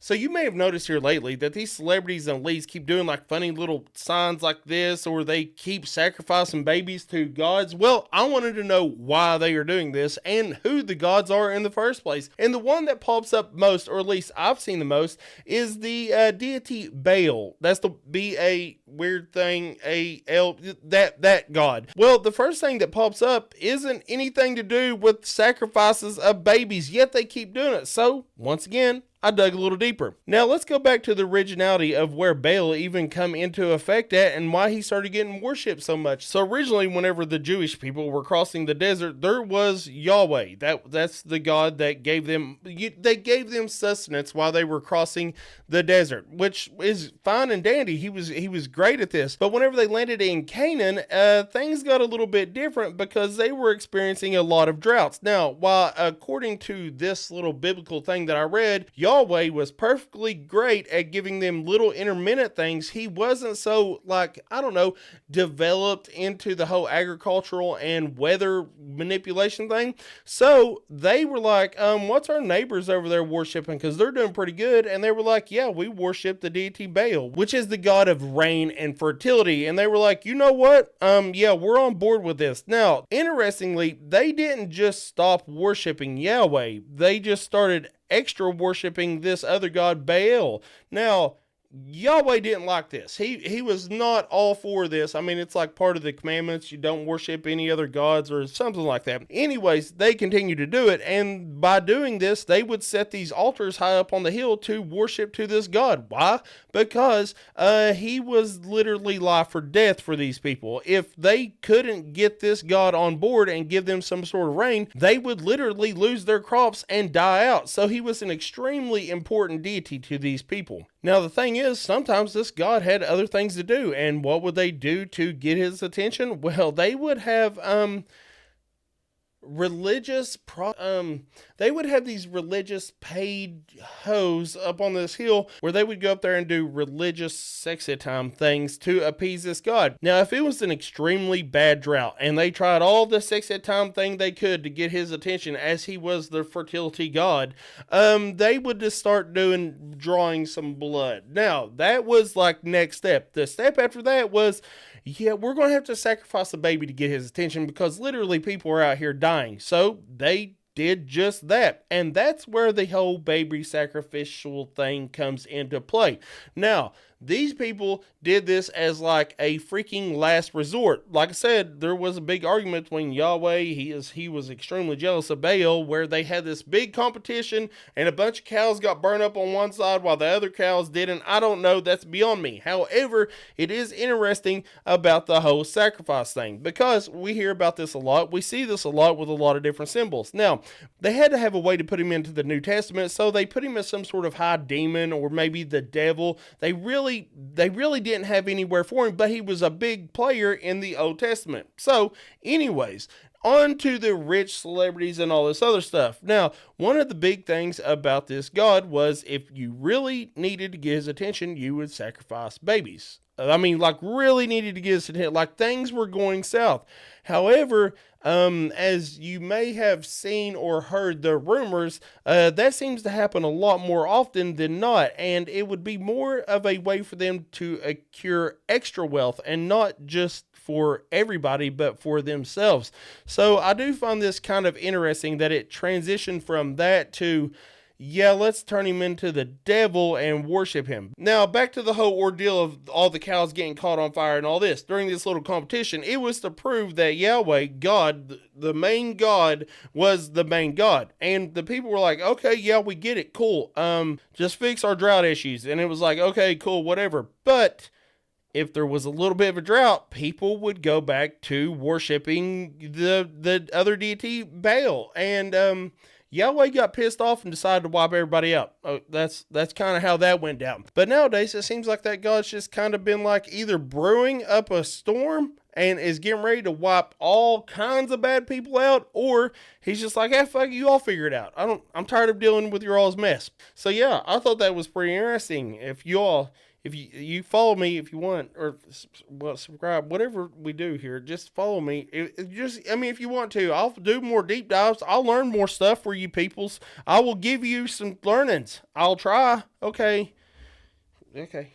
So you may have noticed here lately that these celebrities and elites keep doing like funny little signs like this, or they keep sacrificing babies to gods. Well, I wanted to know why they are doing this and who the gods are in the first place. And the one that pops up most, or at least I've seen the most, is the deity Baal. That's the B-A weird thing, A-L, that god. Well, the first thing that pops up isn't anything to do with sacrifices of babies, yet they keep doing it. So, once again, I dug a little deeper. Now let's go back to the originality of where Baal even come into effect at and why he started getting worshipped so much. So originally, whenever the Jewish people were crossing the desert, there was Yahweh. That's the God that gave them sustenance while they were crossing the desert, which is fine and dandy. He was great at this. But whenever they landed in Canaan, things got a little bit different because they were experiencing a lot of droughts. Now, while according to this little biblical thing that I read, Yahweh was perfectly great at giving them little intermittent things. He wasn't so, like, I don't know, developed into the whole agricultural and weather manipulation thing. So they were like, what's our neighbors over there worshiping? Because they're doing pretty good. And they were like, yeah, we worship the deity Baal, which is the god of rain and fertility. And they were like, you know what? Yeah, we're on board with this. Now, interestingly, they didn't just stop worshiping Yahweh. They just started extra worshiping this other god Baal. Now, Yahweh didn't like this. He was not all for this. I mean, it's like part of the commandments. You don't worship any other gods or something like that. Anyways, they continue to do it. And by doing this, they would set these altars high up on the hill to worship to this god. Why? Because he was literally life or death for these people. If they couldn't get this god on board and give them some sort of rain, they would literally lose their crops and die out. So he was an extremely important deity to these people. Now, the thing is, sometimes this god had other things to do, and what would they do to get his attention? Well, they would have they would have these religious paid hoes up on this hill where they would go up there and do religious sexy time things to appease this god. Now, if it was an extremely bad drought and they tried all the sexy time thing they could to get his attention, as he was the fertility god, they would just start drawing some blood. Now, that was like next step. The step after that was, yeah, we're going to have to sacrifice a baby to get his attention because literally people are out here dying. So they did just that. And that's where the whole baby sacrificial thing comes into play. Now, these people did this as like a freaking last resort. Like I said, there was a big argument between Yahweh. He was extremely jealous of Baal, where they had this big competition and a bunch of cows got burned up on one side while the other cows didn't. I don't know. That's beyond me. However, it is interesting about the whole sacrifice thing because we hear about this a lot. We see this a lot with a lot of different symbols. Now, they had to have a way to put him into the New Testament, so they put him as some sort of high demon or maybe the devil. They really didn't have anywhere for him, but he was a big player in the Old Testament. So, anyways, on to the rich celebrities and all this other stuff. Now, one of the big things about this god was if you really needed to get his attention, you would sacrifice babies. I mean, like, really needed to get his attention. Like, things were going south. However, as you may have seen or heard the rumors, that seems to happen a lot more often than not, and it would be more of a way for them to accrue extra wealth, and not just for everybody, but for themselves. So I do find this kind of interesting that it transitioned from that to, yeah, let's turn him into the devil and worship him. Now, back to the whole ordeal of all the cows getting caught on fire and all this. During this little competition, it was to prove that Yahweh, God, the main God, was the main God. And the people were like, okay, yeah, we get it, cool. Just fix our drought issues. And it was like, okay, cool, whatever. But if there was a little bit of a drought, people would go back to worshiping the other deity, Baal. And, Yahweh got pissed off and decided to wipe everybody out. That's kind of how that went down. But nowadays, it seems like that God's just kind of been like either brewing up a storm and is getting ready to wipe all kinds of bad people out, or he's just like, hey, fuck you, all figure it out. I'm tired of dealing with your all's mess. So yeah, I thought that was pretty interesting. If if you follow me if you want, or well, subscribe, whatever we do here, just follow me. I mean, if you want to, I'll do more deep dives. I'll learn more stuff for you peoples. I will give you some learnings. I'll try. Okay. Okay.